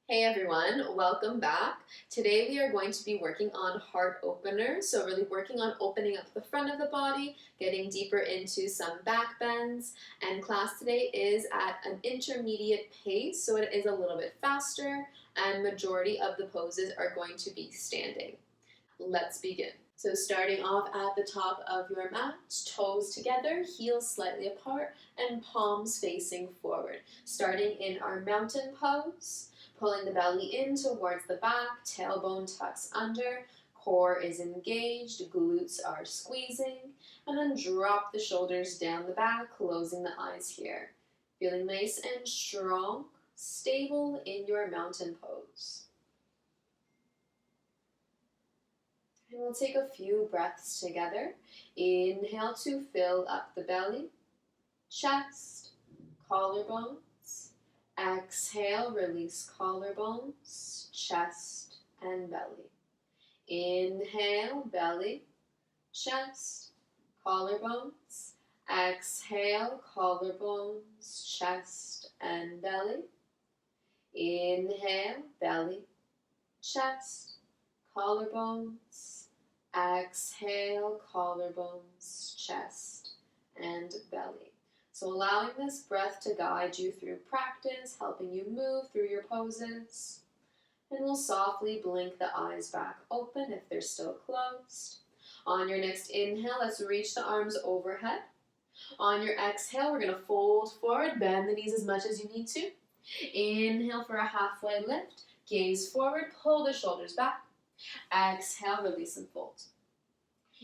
Hey everyone, welcome back. Today we are going to be working on heart openers, so really working on opening up the front of the body, getting deeper into some back bends, and class today is at an intermediate pace, so it is a little bit faster, and majority of the poses are going to be standing. Let's begin. So starting off at the top of your mat, toes together, heels slightly apart, and palms facing forward. Starting in our mountain pose. Pulling the belly in towards the back, tailbone tucks under, core is engaged, glutes are squeezing, and then drop the shoulders down the back, closing the eyes here. Feeling nice and strong, stable in your mountain pose. And we'll take a few breaths together. Inhale to fill up the belly, chest, collarbone. Exhale, release collarbones, chest, and belly. Inhale, belly, chest, collarbones. Exhale, collarbones, chest, and belly. Inhale, belly, chest, collarbones. Exhale, collarbones, chest, and belly. So allowing this breath to guide you through practice, helping you move through your poses. And we'll softly blink the eyes back open if they're still closed. On your next inhale, let's reach the arms overhead. On your exhale, we're going to fold forward, bend the knees as much as you need to. Inhale for a halfway lift, gaze forward, pull the shoulders back. Exhale, release and fold.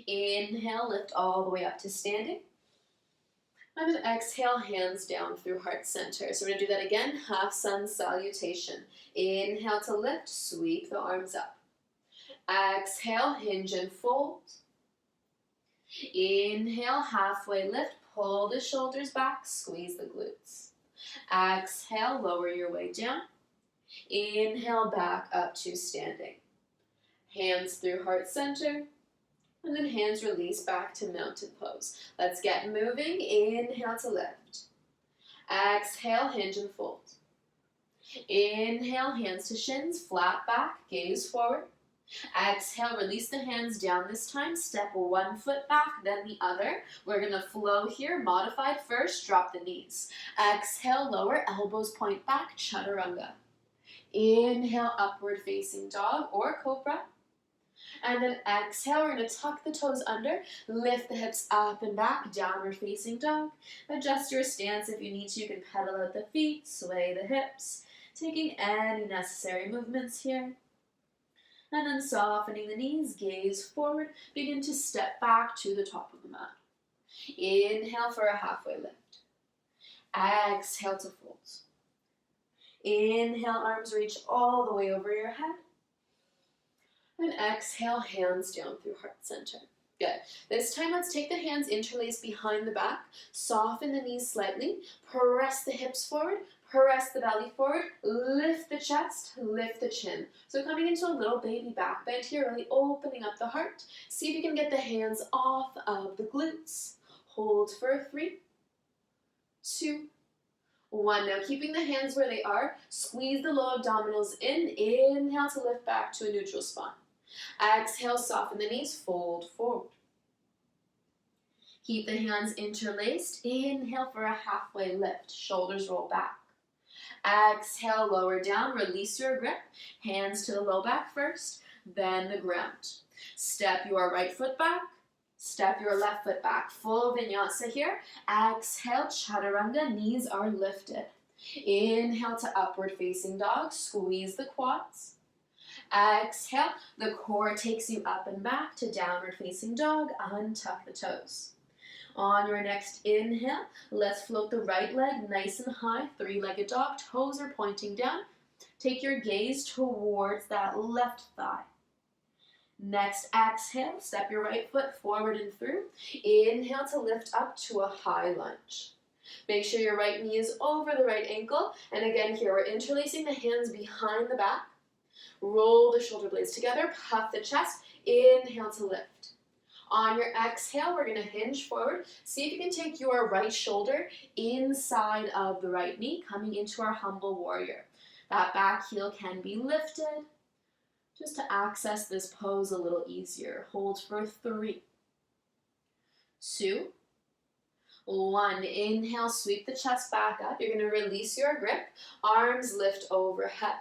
Inhale, lift all the way up to standing. And then exhale, hands down through heart center. So we're going to do that again, half sun salutation. Inhale to lift, sweep the arms up. Exhale, hinge and fold. Inhale, halfway lift, pull the shoulders back, squeeze the glutes. Exhale, lower your way down. Inhale, back up to standing. Hands through heart center. And then hands release back to mountain pose. Let's get moving. Inhale to lift. Exhale, hinge and fold. Inhale, hands to shins, flat back, gaze forward. Exhale, release the hands down this time. Step one foot back, then the other. We're going to flow here. Modified first, drop the knees. Exhale, lower, elbows point back, chaturanga. Inhale, upward facing dog or cobra. And then exhale, we're going to tuck the toes under, lift the hips up and back, downward facing dog. Adjust your stance if you need to. You can pedal out the feet, sway the hips, taking any necessary movements here. And then softening the knees, gaze forward, begin to step back to the top of the mat. Inhale for a halfway lift. Exhale to fold. Inhale, arms reach all the way over your head. And exhale, hands down through heart center. Good. This time, let's take the hands interlaced behind the back. Soften the knees slightly. Press the hips forward. Press the belly forward. Lift the chest. Lift the chin. So coming into a little baby back bend here, really opening up the heart. See if you can get the hands off of the glutes. Hold for 3, 2, 1. Now keeping the hands where they are. Squeeze the low abdominals in. Inhale to lift back to a neutral spine. Exhale, soften the knees, fold forward. Keep the hands interlaced. Inhale for a halfway lift. Shoulders roll back. Exhale, lower down. Release your grip. Hands to the low back first, then the ground. Step your right foot back. Step your left foot back. Full vinyasa here. Exhale, chaturanga. Knees are lifted. Inhale to upward facing dog. Squeeze the quads. Exhale, the core takes you up and back to downward facing dog. Untuck the toes. On your next inhale, let's float the right leg nice and high. Three-legged dog, toes are pointing down. Take your gaze towards that left thigh. Next exhale, step your right foot forward and through. Inhale to lift up to a high lunge. Make sure your right knee is over the right ankle. And again here, we're interlacing the hands behind the back. Roll the shoulder blades together, puff the chest, inhale to lift. On your exhale, we're going to hinge forward. See if you can take your right shoulder inside of the right knee, coming into our humble warrior. That back heel can be lifted just to access this pose a little easier. Hold for 3, 2, 1. Inhale, sweep the chest back up. You're going to release your grip. Arms lift overhead.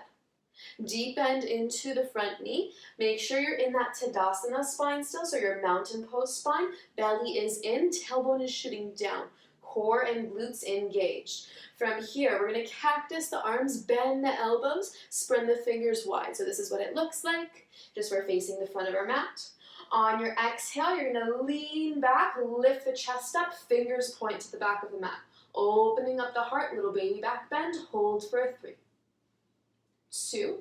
Deep bend into the front knee. Make sure you're in that Tadasana spine still, so your mountain pose spine. Belly is in, tailbone is shooting down. Core and glutes engaged. From here, we're going to cactus the arms, bend the elbows, spread the fingers wide. So this is what it looks like. Just we're facing the front of our mat. On your exhale, you're going to lean back, lift the chest up, fingers point to the back of the mat. Opening up the heart, little baby back bend, hold for 3, 2,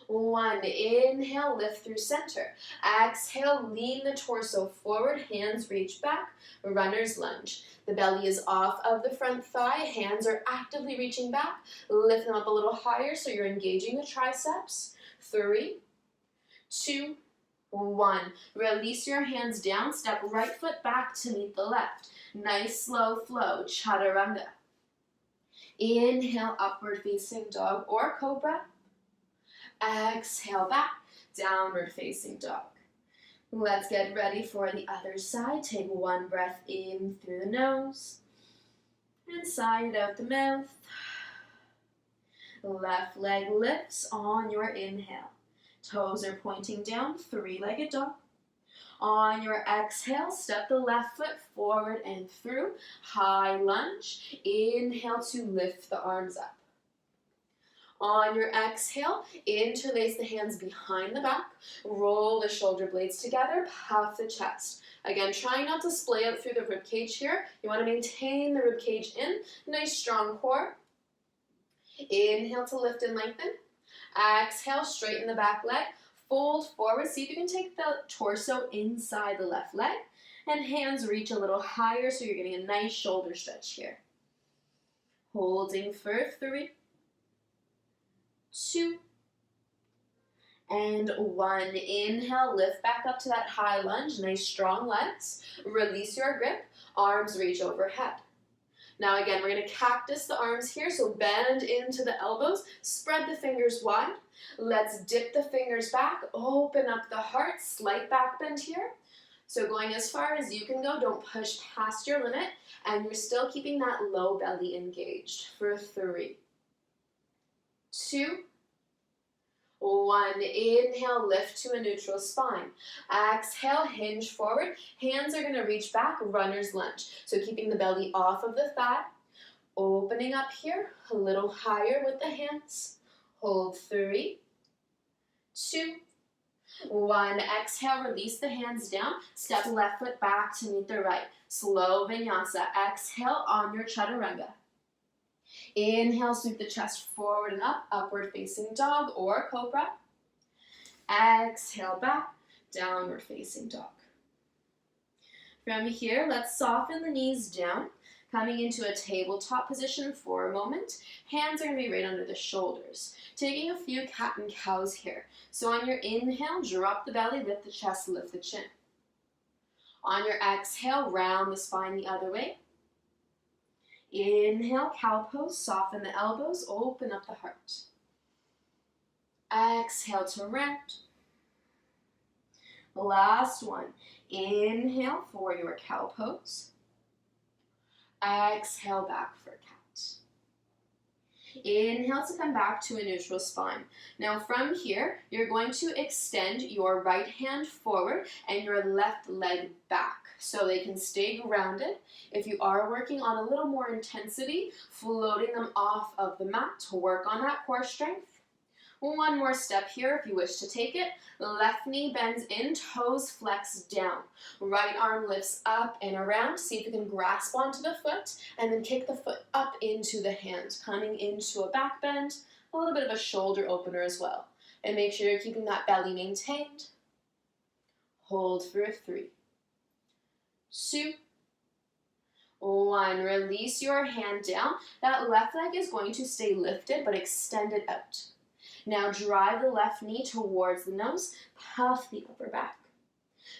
1. Inhale, lift through center. Exhale, lean the torso forward, hands reach back, runner's lunge. The belly is off of the front thigh, hands are actively reaching back. Lift them up a little higher so you're engaging the triceps. 3, 2, 1. Release your hands down, step right foot back to meet the left. Nice slow flow, chaturanga. Inhale, upward facing dog or cobra. Exhale back, downward facing dog. Let's get ready for the other side. Take 1 breath in through the nose and sigh it out the mouth. Left leg lifts on your inhale. Toes are pointing down, 3-legged dog. On your exhale, step the left foot forward and through. High lunge. Inhale to lift the arms up. On your exhale, interlace the hands behind the back. Roll the shoulder blades together. Puff the chest. Again, trying not to splay out through the rib cage here. You want to maintain the rib cage in. Nice strong core. Inhale to lift and lengthen. Exhale, straighten the back leg. Fold forward. See if you can take the torso inside the left leg. And hands reach a little higher so you're getting a nice shoulder stretch here. Holding for 3, 2, and 1. Inhale, lift back up to that high lunge. Nice strong legs. Release your grip. Arms reach overhead. Now again, we're going to cactus the arms here, so bend into the elbows, spread the fingers wide. Let's dip the fingers back, open up the heart, slight back bend here. So going as far as you can go, don't push past your limit, and you're still keeping that low belly engaged for 3, 2, 1. Inhale, lift to a neutral spine. Exhale, hinge forward. Hands are going to reach back, runner's lunge. So keeping the belly off of the thigh. Opening up here, a little higher with the hands. Hold 3, 2, 1. Exhale, release the hands down. Step left foot back to meet the right. Slow vinyasa. Exhale on your chaturanga. Inhale, sweep the chest forward and up, upward facing dog or cobra. Exhale back, downward facing dog. From here, let's soften the knees down, coming into a tabletop position for a moment. Hands are going to be right under the shoulders. Taking a few cat and cows here. So on your inhale, drop the belly, lift the chest, lift the chin. On your exhale, round the spine the other way. Inhale, cow pose, soften the elbows, open up the heart. Exhale to round. Last one. Inhale for your cow pose. Exhale back for cat. Inhale to come back to a neutral spine. Now from here, you're going to extend your right hand forward and your left leg back so they can stay grounded. If you are working on a little more intensity, floating them off of the mat to work on that core strength. One more step here if you wish to take it. Left knee bends in, toes flex down. Right arm lifts up and around. See if you can grasp onto the foot and then kick the foot up into the hand, coming into a back bend, a little bit of a shoulder opener as well. And make sure you're keeping that belly maintained. Hold for 3, 2, 1. Release your hand down. That left leg is going to stay lifted but extend it out. Now drive the left knee towards the nose, puff the upper back.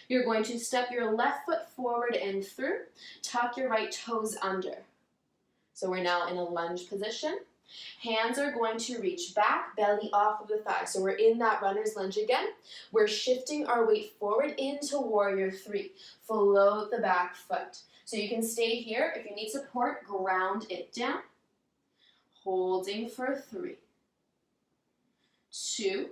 You're going to step your left foot forward and through, tuck your right toes under. So we're now in a lunge position. Hands are going to reach back, belly off of the thigh. So we're in that runner's lunge again. We're shifting our weight forward into warrior three. Float the back foot. So you can stay here. If you need support, ground it down. Holding for 3, 2,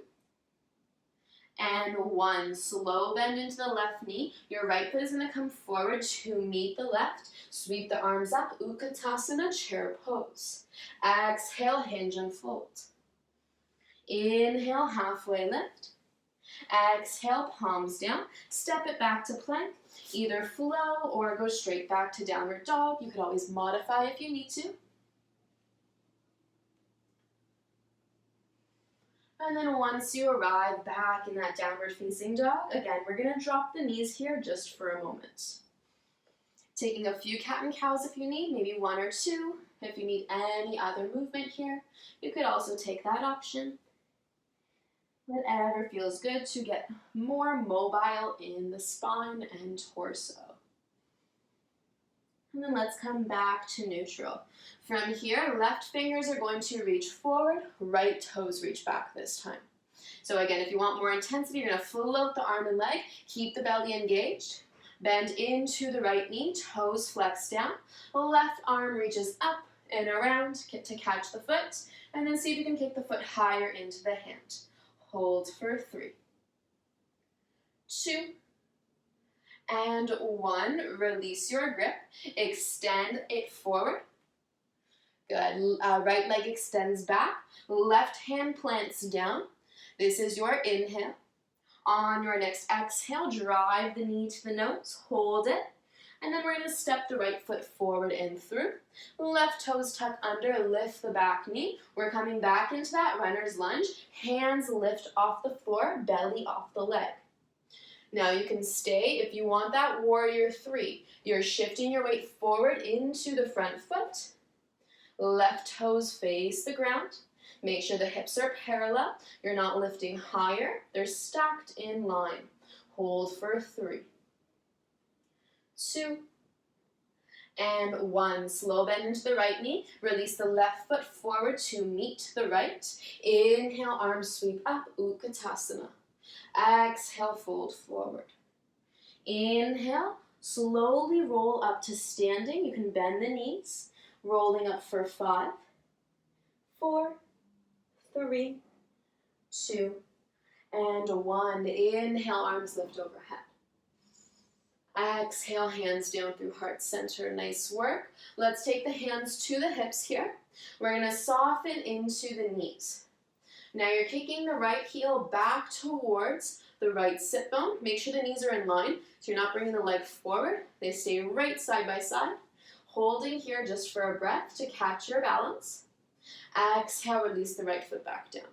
and 1. Slow bend into the left knee. Your right foot is going to come forward to meet the left. Sweep the arms up. Utkatasana, chair pose. Exhale, hinge and fold. Inhale, halfway lift. Exhale, palms down. Step it back to plank. Either flow or go straight back to downward dog. You could always modify if you need to. And then once you arrive back in that downward facing dog, again, we're going to drop the knees here just for a moment. Taking a few cat and cows if you need, maybe 1 or 2. If you need any other movement here, you could also take that option. Whatever feels good to get more mobile in the spine and torso. And then let's come back to neutral. From here, left fingers are going to reach forward, right toes reach back this time. So again, if you want more intensity, you're going to float the arm and leg, keep the belly engaged, bend into the right knee, toes flex down, left arm reaches up and around to catch the foot, and then see if you can kick the foot higher into the hand. Hold for 3, 2, and 1. Release your grip. Extend it forward. Good. Right leg extends back. Left hand plants down. This is your inhale. On your next exhale, drive the knee to the nose. Hold it. And then we're going to step the right foot forward and through. Left toes tuck under, lift the back knee. We're coming back into that runner's lunge. Hands lift off the floor, belly off the leg. Now you can stay if you want that warrior 3. You're shifting your weight forward into the front foot. Left toes face the ground. Make sure the hips are parallel. You're not lifting higher. They're stacked in line. Hold for 3, 2, and 1. Slow bend into the right knee. Release the left foot forward to meet the right. Inhale, arms sweep up, Utkatasana. Exhale, fold forward. Inhale, slowly roll up to standing. You can bend the knees. Rolling up for 5, 4, 3, 2, and 1. Inhale, arms lift overhead. Exhale, hands down through heart center. Nice work. Let's take the hands to the hips here. We're going to soften into the knees. Now you're kicking the right heel back towards the right sit bone. Make sure the knees are in line, so you're not bringing the leg forward. They stay right side by side. Holding here just for a breath to catch your balance. Exhale, release the right foot back down.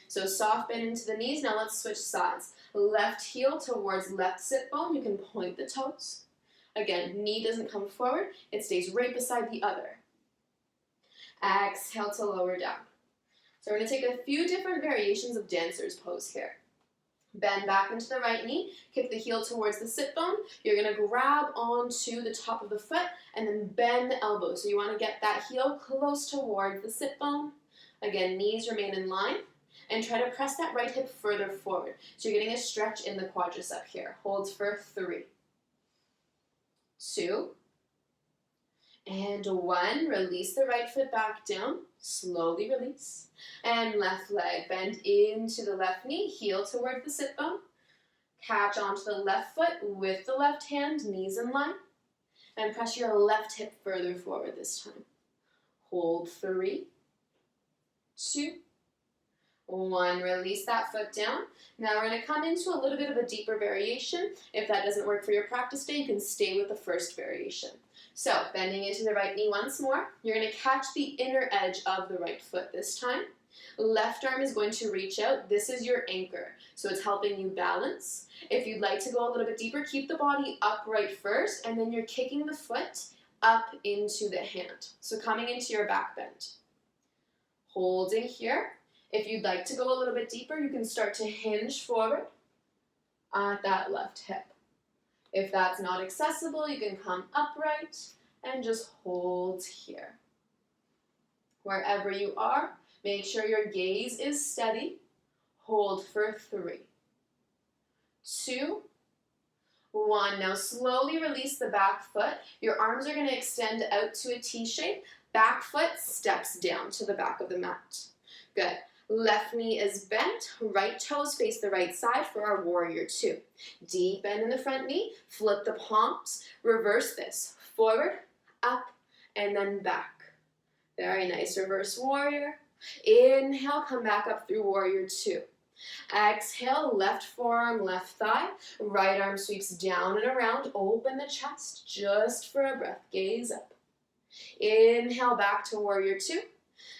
So soft bend into the knees. Now let's switch sides. Left heel towards left sit bone. You can point the toes. Again, knee doesn't come forward. It stays right beside the other. Exhale to lower down. So we're going to take a few different variations of dancer's pose here. Bend back into the right knee, kick the heel towards the sit bone. You're going to grab onto the top of the foot and then bend the elbow. So you want to get that heel close towards the sit bone. Again, knees remain in line. And try to press that right hip further forward. So you're getting a stretch in the quadricep here. Hold for 3, 2, and 1. Release the right foot back down. Slowly release. And left leg. Bend into the left knee. Heel toward the sit bone. Catch onto the left foot with the left hand. Knees in line. And press your left hip further forward this time. Hold 3, 2, 1. Release that foot down. Now we're going to come into a little bit of a deeper variation. If that doesn't work for your practice day, you can stay with the first variation. So bending into the right knee once more. You're going to catch the inner edge of the right foot this time. Left arm is going to reach out. This is your anchor. So it's helping you balance. If you'd like to go a little bit deeper, keep the body upright first, and then you're kicking the foot up into the hand. So coming into your back bend. Holding here. If you'd like to go a little bit deeper, you can start to hinge forward at that left hip. If that's not accessible, you can come upright and just hold here. Wherever you are, make sure your gaze is steady. Hold for 3, 2, 1. Now slowly release the back foot. Your arms are going to extend out to a T shape. Back foot steps down to the back of the mat. Good. Left knee is bent. Right toes face the right side for our warrior 2. Deep bend in the front knee. Flip the palms. Reverse this. Forward, up, and then back. Very nice. Reverse warrior. Inhale, come back up through warrior 2. Exhale, left forearm, left thigh. Right arm sweeps down and around. Open the chest just for a breath. Gaze up. Inhale, back to warrior 2.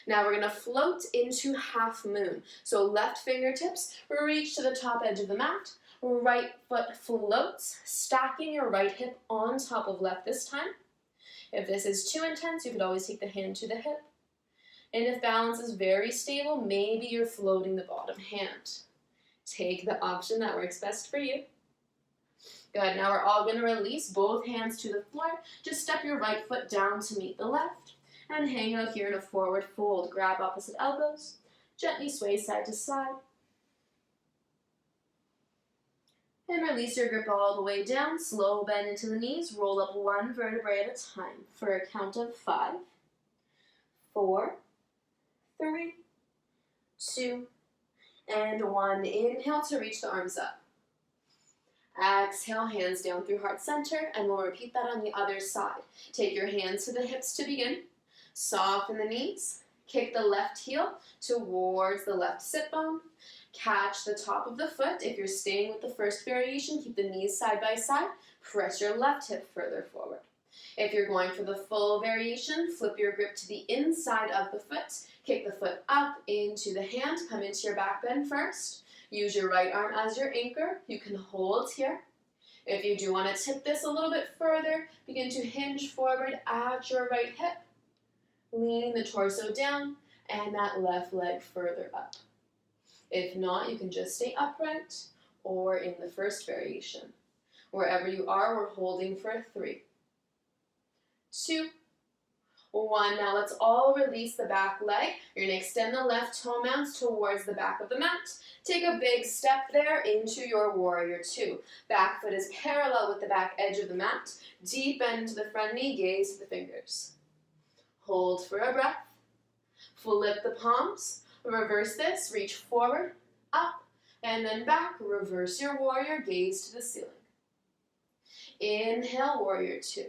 Now we're going to float into half moon. So left fingertips reach to the top edge of the mat. Right foot floats, stacking your right hip on top of left this time. If this is too intense, you could always take the hand to the hip. And if balance is very stable, maybe you're floating the bottom hand. Take the option that works best for you. Good, now we're all going to release both hands to the floor. Just step your right foot down to meet the left. And hang out here in a forward fold. Grab opposite elbows. Gently sway side to side. And release your grip all the way down. Slow bend into the knees. Roll up 1 vertebrae at a time for a count of 5, 4, 3, 2, and 1. Inhale to reach the arms up. Exhale, hands down through heart center, and we'll repeat that on the other side. Take your hands to the hips to begin. Soften the knees. Kick the left heel towards the left sit bone. Catch the top of the foot. If you're staying with the first variation, keep the knees side by side. Press your left hip further forward. If you're going for the full variation, flip your grip to the inside of the foot. Kick the foot up into the hand. Come into your back bend first. Use your right arm as your anchor. You can hold here. If you do want to tip this a little bit further, begin to hinge forward at your right hip. Leaning the torso down and that left leg further up. If not, you can just stay upright or in the first variation. Wherever you are, we're holding for 3, 2, 1. Now let's all release the back leg. You're going to extend the left toe mounts towards the back of the mat. Take a big step there into your warrior 2. Back foot is parallel with the back edge of the mat. Deep bend to the front knee, gaze to the fingers. Hold for a breath. Flip the palms. Reverse this. Reach forward, up, and then back. Reverse your warrior. Gaze to the ceiling. Inhale, warrior 2.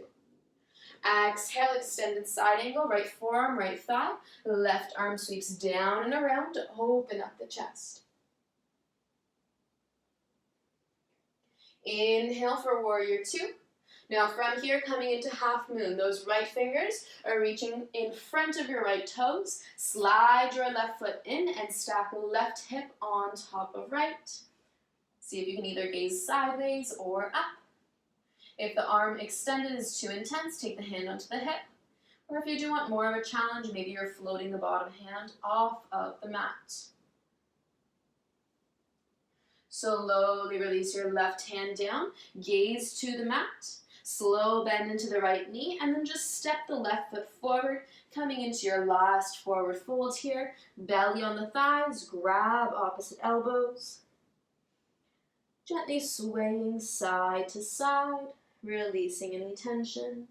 Exhale, extended side angle. Right forearm, right thigh. Left arm sweeps down and around to open up the chest. Inhale for warrior 2. Now from here, coming into half moon, those right fingers are reaching in front of your right toes. Slide your left foot in and stack left hip on top of right. See if you can either gaze sideways or up. If the arm extended is too intense, take the hand onto the hip. Or if you do want more of a challenge, maybe you're floating the bottom hand off of the mat. Slowly release your left hand down, gaze to the mat. Slow bend into the right knee, and then just step the left foot forward, coming into your last forward fold here. Belly on the thighs, grab opposite elbows. Gently swaying side to side, releasing any tension.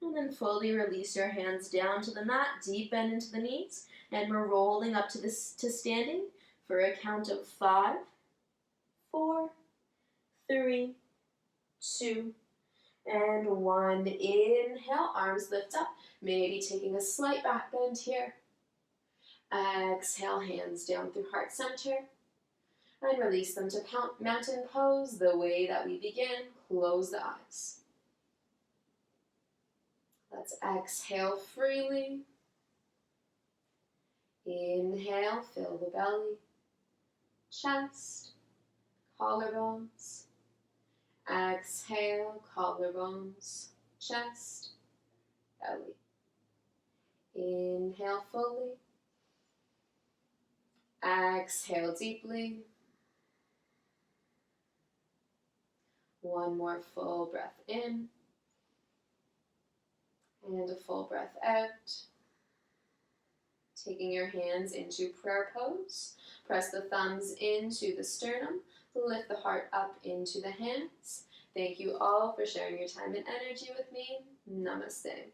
And then fully release your hands down to the mat, deep bend into the knees, and we're rolling up to standing for a count of 5, 4, 3, 2, and 1. Inhale, arms lift up, maybe taking a slight back bend here. Exhale, hands down through heart center, and release them to mountain pose the way that we begin. Close the eyes. Let's exhale freely. Inhale, fill the belly, chest, collarbones. Exhale, collarbones, chest, belly. Inhale fully. Exhale deeply. One more full breath in. And a full breath out. Taking your hands into prayer pose. Press the thumbs into the sternum. Lift the heart up into the hands. Thank you all for sharing your time and energy with me. Namaste.